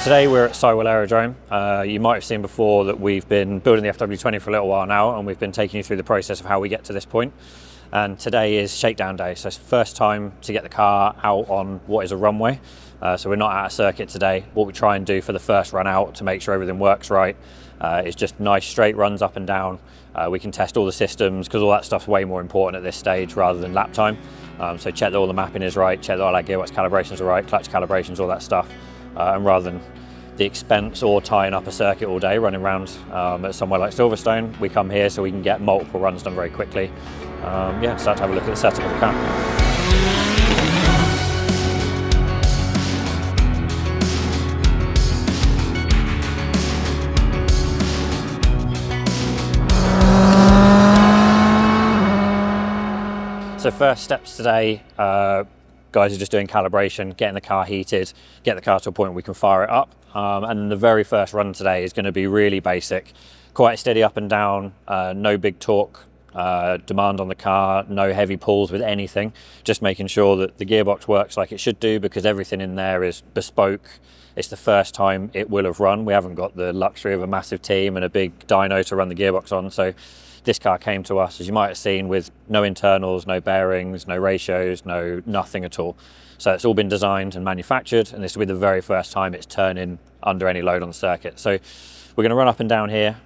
Today we're at Sywell Aerodrome. You might have seen before that we've been building the FW20 for a little while now, and we've been taking you through the process of how we get to this point. And today is shakedown day, so it's the first time to get the car out on what is a runway. So we're not at a circuit today. What we try and do for the first run out to make sure everything works right is just nice straight runs up and down. We can test all the systems because all that stuff's way more important at this stage rather than lap time. So check that all the mapping is right, check that all our gearbox calibrations are right, clutch calibrations, all that stuff. And rather than the expense or tying up a circuit all day running around at somewhere like Silverstone, we come here so we can get multiple runs done very quickly. Yeah, start to have a look at the setup of the car. So first steps today, guys are just doing calibration, getting the car heated, get the car to a point where we can fire it up. And the very first run today is going to be really basic, quite steady up and down, no big torque demand on the car, no heavy pulls with anything, just making sure that the gearbox works like it should do because everything in there is bespoke. It's the first time it will have run. We haven't got the luxury of a massive team and a big dyno to run the gearbox on. So this car came to us, as you might have seen, with no internals, no bearings, no ratios, nothing at all. So it's all been designed and manufactured, and this will be the very first time it's turning under any load on the circuit. So we're going to run up and down here,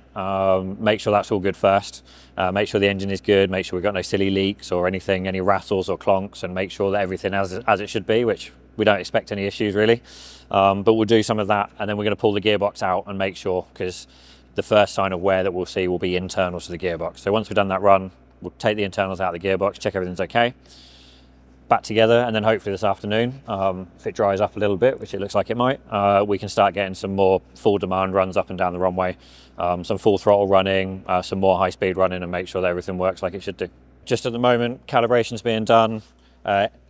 make sure that's all good first, make sure the engine is good, make sure we've got no silly leaks or anything, any rattles or clonks, and make sure that everything as it should be, which we don't expect any issues really. But we'll do some of that, and then we're going to pull the gearbox out and make sure, because the first sign of wear that we'll see will be internals to the gearbox. So once we've done that run, we'll take the internals out of the gearbox, check everything's okay, back together, and then hopefully this afternoon, if it dries up a little bit, which it looks like it might, we can start getting some more full demand runs up and down the runway, some full throttle running, some more high speed running, and make sure that everything works like it should do. Just at the moment, calibration's being done,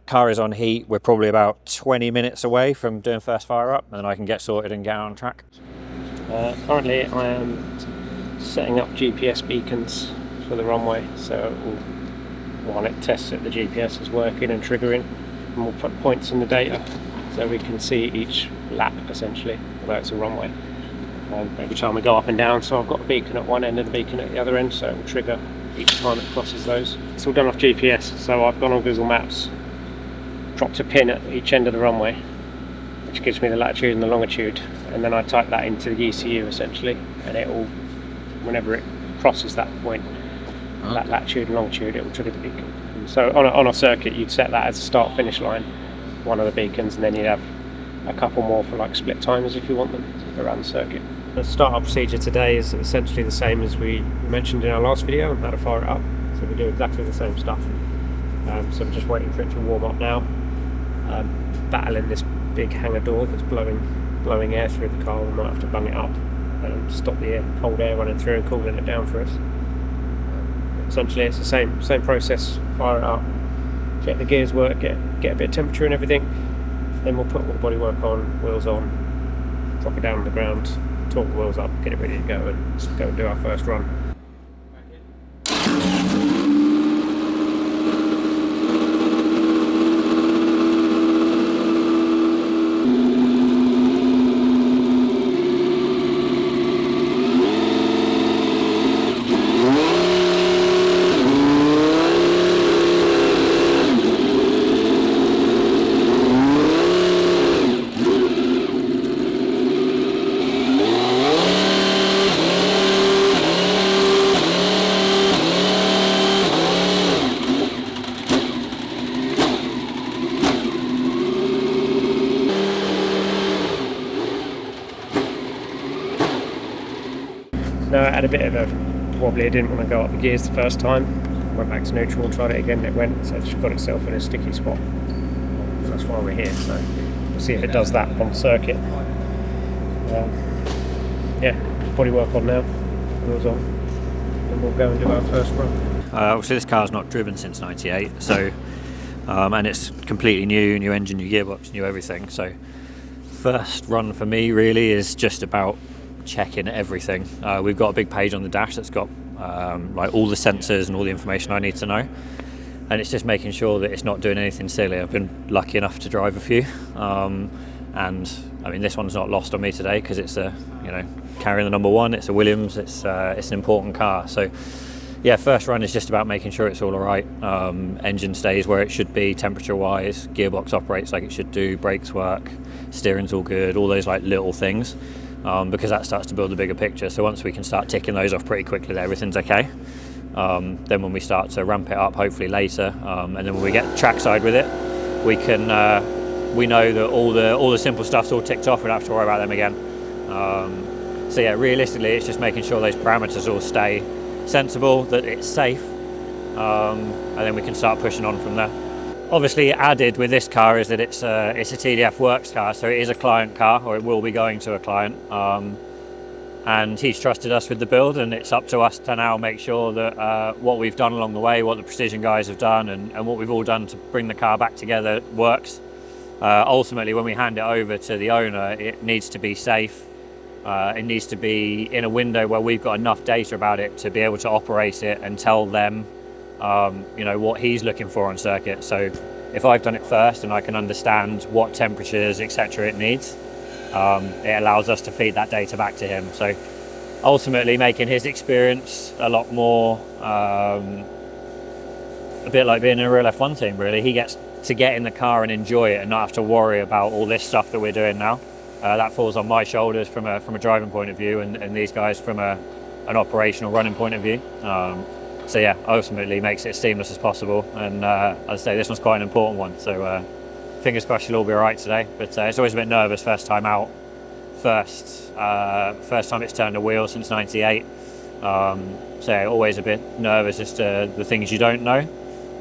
car is on heat. We're probably about 20 minutes away from doing first fire up, and then I can get sorted and get on track. Currently I am setting up GPS beacons for the runway, so while it tests that the GPS is working and triggering, and we'll put points in the data so we can see each lap essentially, although it's a runway. Every time we go up and down, so I've got a beacon at one end and a beacon at the other end, so it will trigger each time it crosses those. It's all done off GPS, so I've gone on Google Maps, dropped a pin at each end of the runway, which gives me the latitude and the longitude, and then I type that into the ECU essentially, and it will, whenever it crosses that point, that latitude and longitude, it will trigger the beacon. And so on a circuit you'd set that as a start finish line, one of the beacons, and then you'd have a couple more for like split timers if you want them around the circuit. The startup procedure today is essentially the same as we mentioned in our last video on how to fire it up, so we do exactly the same stuff. So I'm just waiting for it to warm up now, battling this big hangar door that's blowing air through the car. We might have to bung it up and stop the cold air running through and cooling it down for us. Essentially it's the same process, fire it up, check the gears work, get a bit of temperature and everything, then we'll put all the bodywork on, wheels on, drop it down on the ground, torque the wheels up, get it ready to go and do our first run. No, I had a bit of a wobbly. I didn't want to go up the gears the first time. Went back to neutral and tried it again, and it went, so it just got itself in a sticky spot. So that's why we're here, so we'll see if it does that on the circuit. Yeah, bodywork on now, wheels on, and we'll go and do our first run. Obviously this car's not driven since '98, so and it's completely new engine, new gearbox, new everything. So first run for me really is just about checking everything. We've got a big page on the dash that's got like all the sensors and all the information I need to know, and it's just making sure that it's not doing anything silly. I've been lucky enough to drive a few, and I mean, this one's not lost on me today because it's a, you know, carrying the number 1. It's a Williams. It's an important car. So yeah, first run is just about making sure it's all alright. Engine stays where it should be, temperature-wise. Gearbox operates like it should do. Brakes work. Steering's all good. All those like little things, because that starts to build a bigger picture. So once we can start ticking those off pretty quickly, that everything's okay. Then when we start to ramp it up, hopefully later, and then when we get trackside with it, we can. We know that all the simple stuff's all ticked off. We don't have to worry about them again. So yeah, realistically, it's just making sure those parameters all stay sensible, that it's safe, and then we can start pushing on from there. Obviously, added with this car is that it's a TDF works car, so it is a client car, or it will be going to a client. And he's trusted us with the build, and it's up to us to now make sure that what we've done along the way, what the Precision guys have done, and what we've all done to bring the car back together works. Ultimately, when we hand it over to the owner, it needs to be safe. It needs to be in a window where we've got enough data about it to be able to operate it and tell them, you know, what he's looking for on circuit. So if I've done it first and I can understand what temperatures, etc. it needs, it allows us to feed that data back to him. So ultimately making his experience a lot more, a bit like being in a real F1 team, really. He gets to get in the car and enjoy it and not have to worry about all this stuff that we're doing now. That falls on my shoulders from a driving point of view, and these guys from an operational running point of view. So yeah, ultimately makes it as seamless as possible. And as I say, this one's quite an important one. So fingers crossed you'll all be all right today. But it's always a bit nervous first time out. First time it's turned a wheel since '98. So yeah, always a bit nervous as to the things you don't know.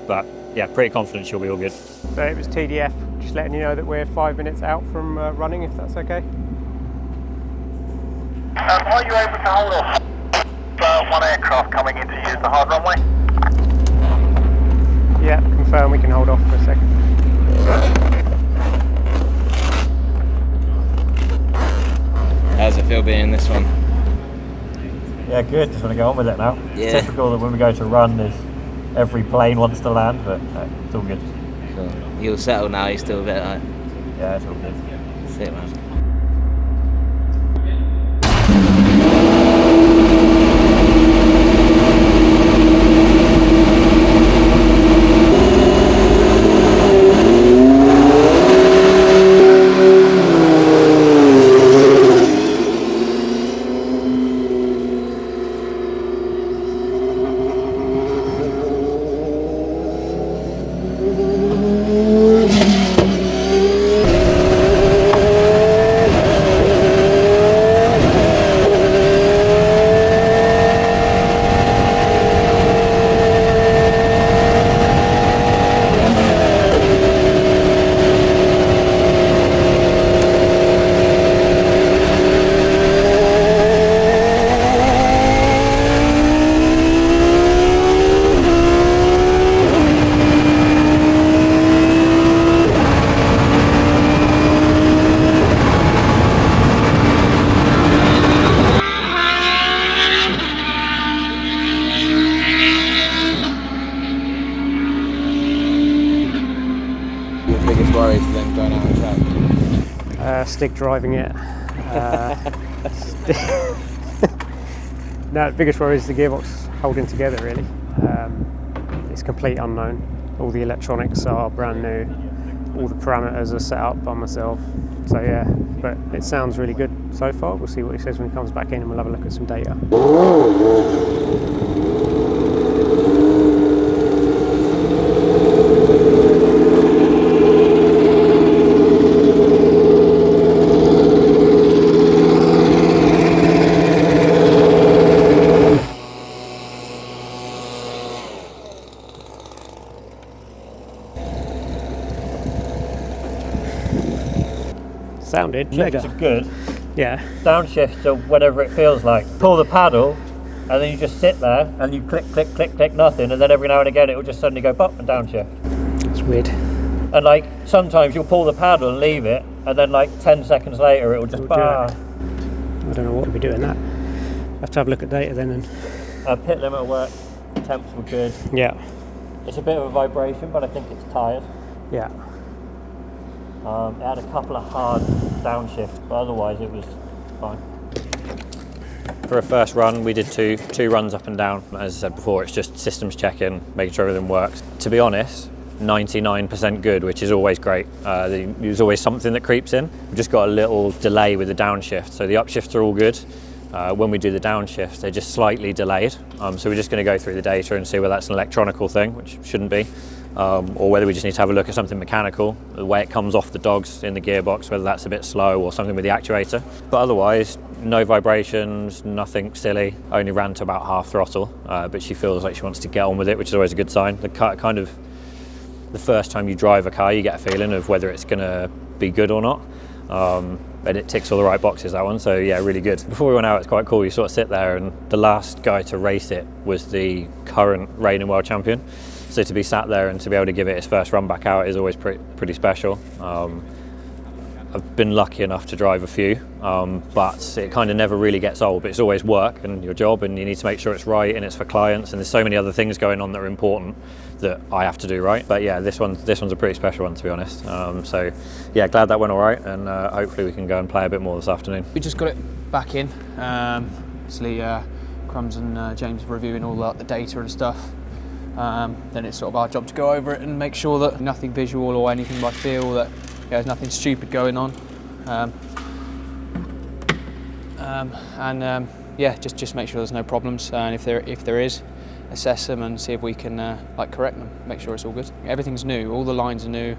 But yeah, pretty confident she'll be all good. So it was TDF, just letting you know that we're 5 minutes out from running, if that's okay. Are you able to hold off one aircraft coming in to use the hard runway? Yeah, confirm we can hold off for a second. How's it feel being in this one? Yeah, good. Just want to go on with it now. Yeah. It's typical that when we go to run, every plane wants to land, but it's all good. Cool. You'll settle now, you're still a bit like... Yeah, it's all good. That's it, man. Worries for them going out on track? Stick driving it. No, the biggest worry is the gearbox holding together, really. It's complete unknown. All the electronics are brand new. All the parameters are set up by myself. So yeah, but it sounds really good so far. We'll see what he says when he comes back in, and we'll have a look at some data. Sounded mega. Shifts are good. Yeah. Downshift or whatever it feels like. Pull the paddle, and then you just sit there and you click, click, click, click, nothing, and then every now and again it will just suddenly go pop and downshift. It's weird. And like sometimes you'll pull the paddle and leave it, and then like 10 seconds later it will just bar. I don't know what we'll be doing that. Have to have a look at data then. And Pit limit work, temps were good. yeah, It's a bit of a vibration, but I think it's tired. yeah. It had a couple of hard downshifts, but otherwise it was fine. For a first run, we did two runs up and down. As I said before, it's just systems checking, making sure everything works. To be honest, 99% good, which is always great. There's always something that creeps in. We've just got a little delay with the downshift. So the upshifts are all good. When we do the downshifts, they're just slightly delayed. So we're just going to go through the data and see whether that's an electronical thing, which shouldn't be, or whether we just need to have a look at something mechanical, the way it comes off the dogs in the gearbox, whether that's a bit slow or something with the actuator. But otherwise, no vibrations, nothing silly, only ran to about half throttle, but she feels like she wants to get on with it, which is always a good sign. The first time you drive a car, you get a feeling of whether it's going to be good or not. And it ticks all the right boxes, that one, so yeah, really good. Before we went out, it's quite cool, you sort of sit there, and the last guy to race it was the current reigning world champion. So to be sat there and to be able to give it its first run back out is always pretty special. I've been lucky enough to drive a few, but it kind of never really gets old. But it's always work and your job, and you need to make sure it's right and it's for clients, and there's so many other things going on that are important that I have to do right. But yeah, this one's a pretty special one, to be honest. So yeah, glad that went all right, and hopefully we can go and play a bit more this afternoon. We just got it back in. Obviously, Crumbs and James reviewing all the data and stuff. Then it's sort of our job to go over it and make sure that nothing visual or anything by feel, that there's nothing stupid going on. Yeah, just make sure there's no problems, and if there is, assess them and see if we can correct them, make sure it's all good. Everything's new, all the lines are new,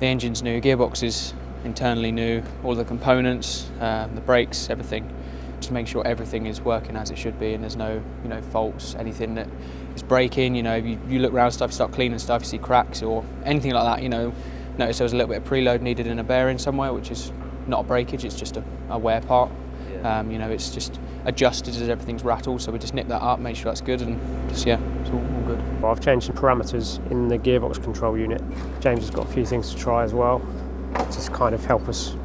the engine's new, gearbox is internally new, all the components, the brakes, everything. Just make sure everything is working as it should be, and there's no faults, anything that is breaking. If you look around stuff, you start cleaning stuff, you see cracks or anything like that. Notice there was a little bit of preload needed in a bearing somewhere, which is not a breakage, it's just a wear part. Yeah. It's just adjusted as everything's rattled, so we just nip that up, make sure that's good, and just, yeah, it's all good. Well, I've changed some parameters in the gearbox control unit. James has got a few things to try as well, to kind of help us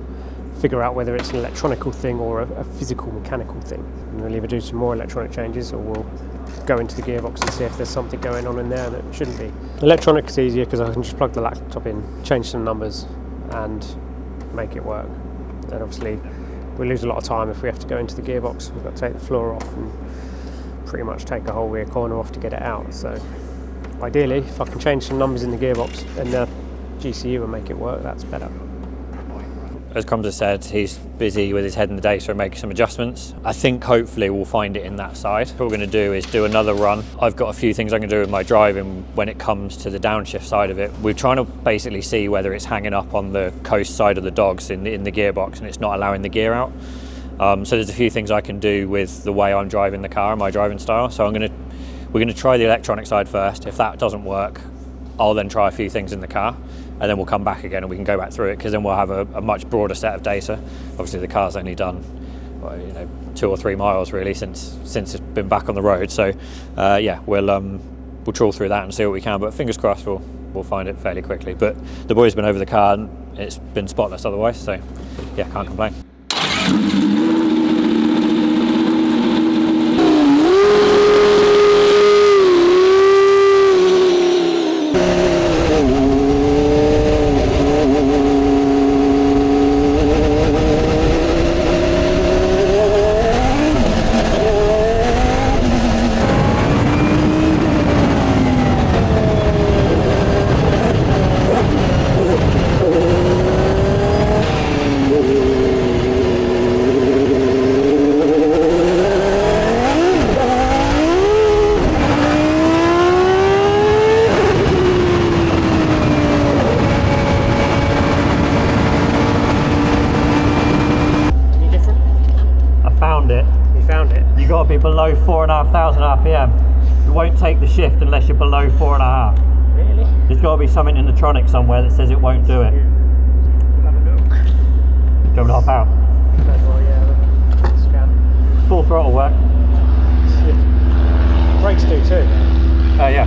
figure out whether it's an electronical thing or a physical mechanical thing. And we'll either do some more electronic changes, or we'll go into the gearbox and see if there's something going on in there that shouldn't be. Electronic is easier because I can just plug the laptop in, change some numbers and make it work. And obviously we lose a lot of time if we have to go into the gearbox. We've got to take the floor off and pretty much take a whole rear corner off to get it out. So ideally, if I can change some numbers in the gearbox and the GCU and make it work, that's better. As Crumbs has said, he's busy with his head in the data and making some adjustments. I think hopefully we'll find it in that side. What we're going to do is do another run. I've got a few things I can do with my driving when it comes to the downshift side of it. We're trying to basically see whether it's hanging up on the coast side of the dogs in the gearbox and it's not allowing the gear out. So there's a few things I can do with the way I'm driving the car and my driving style. So we're going to try the electronic side first. If that doesn't work, I'll then try a few things in the car, and then we'll come back again and we can go back through it, because then we'll have a much broader set of data. Obviously the car's only done 2 or 3 miles really since it's been back on the road, so yeah, we'll trawl through that and see what we can, but fingers crossed we'll find it fairly quickly. But the boys have been over the car and it's been spotless otherwise, so yeah, can't complain. Below 4,500 RPM. It won't take the shift unless you're below 4.5. Really? There's got to be something in the tronic somewhere that says it won't do it. We'll have a look. Do you want me to hop out? Well, yeah, scan. Full throttle work. Brakes do too. Oh yeah.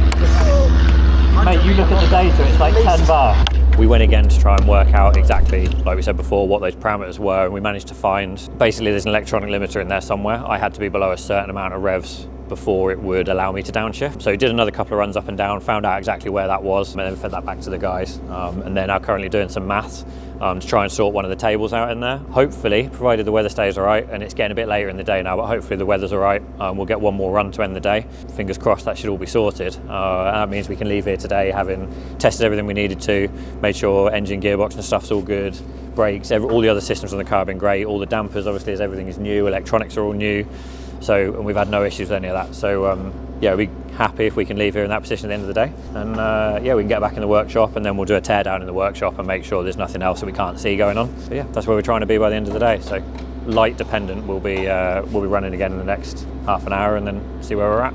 Mate, you look at the data, it's like 10 bar. We went again to try and work out exactly, like we said before, what those parameters were, and we managed to find, basically there's an electronic limiter in there somewhere. I had to be below a certain amount of revs before it would allow me to downshift. So did another couple of runs up and down, found out exactly where that was, and then fed that back to the guys. And they're now currently doing some maths to try and sort one of the tables out in there. Hopefully, provided the weather stays all right, and it's getting a bit later in the day now, but hopefully the weather's all right, we'll get one more run to end the day. Fingers crossed that should all be sorted. And that means we can leave here today having tested everything we needed to, made sure engine, gearbox and stuff's all good, brakes, all the other systems on the car have been great, all the dampers obviously as everything is new, electronics are all new, so, and we've had no issues with any of that. So yeah, we'll be happy if we can leave here in that position at the end of the day, and yeah, we can get back in the workshop, and then we'll do a tear down in the workshop and make sure there's nothing else that we can't see going on. So yeah, that's where we're trying to be by the end of the day. So light dependent, we'll be running again in the next half an hour and then see where we're at.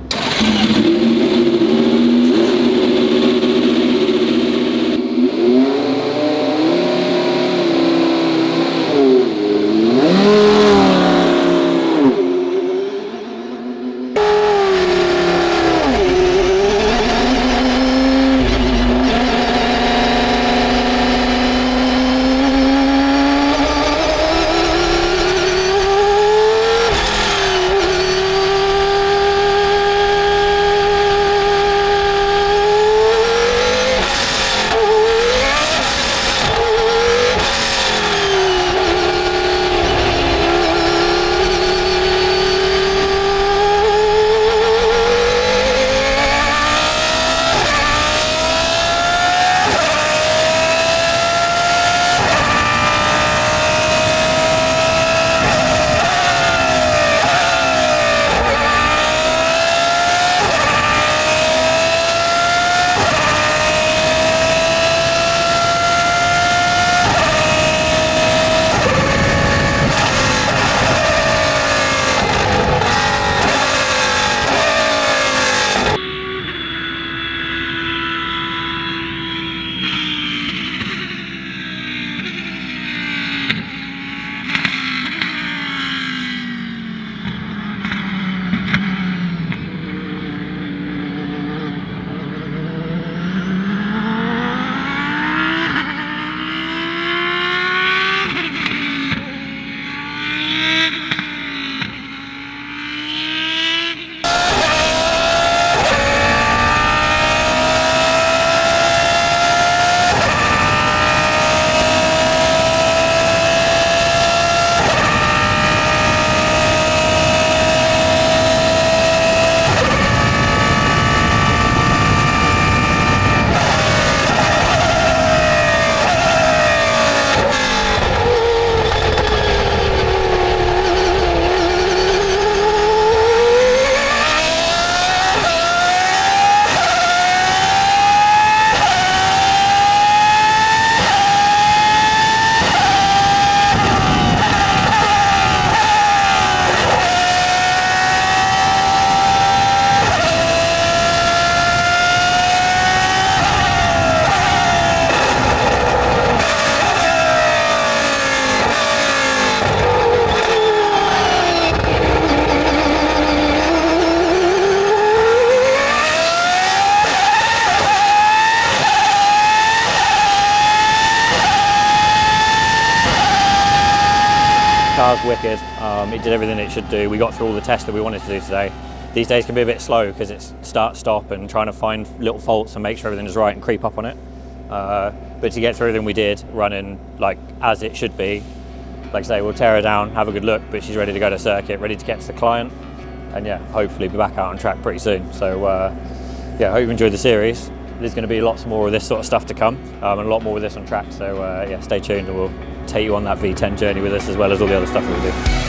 Car's wicked, it did everything it should do. We got through all the tests that we wanted to do today. These days can be a bit slow because it's start, stop and trying to find little faults and make sure everything is right and creep up on it. But to get through everything we did, running like as it should be, like I say, we'll tear her down, have a good look, but she's ready to go to circuit, ready to get to the client, and yeah, hopefully be back out on track pretty soon. So yeah, I hope you enjoyed the series. There's going to be lots more of this sort of stuff to come, and a lot more with this on track, so yeah, stay tuned and we'll take you on that V10 journey with us as well as all the other stuff we'll do.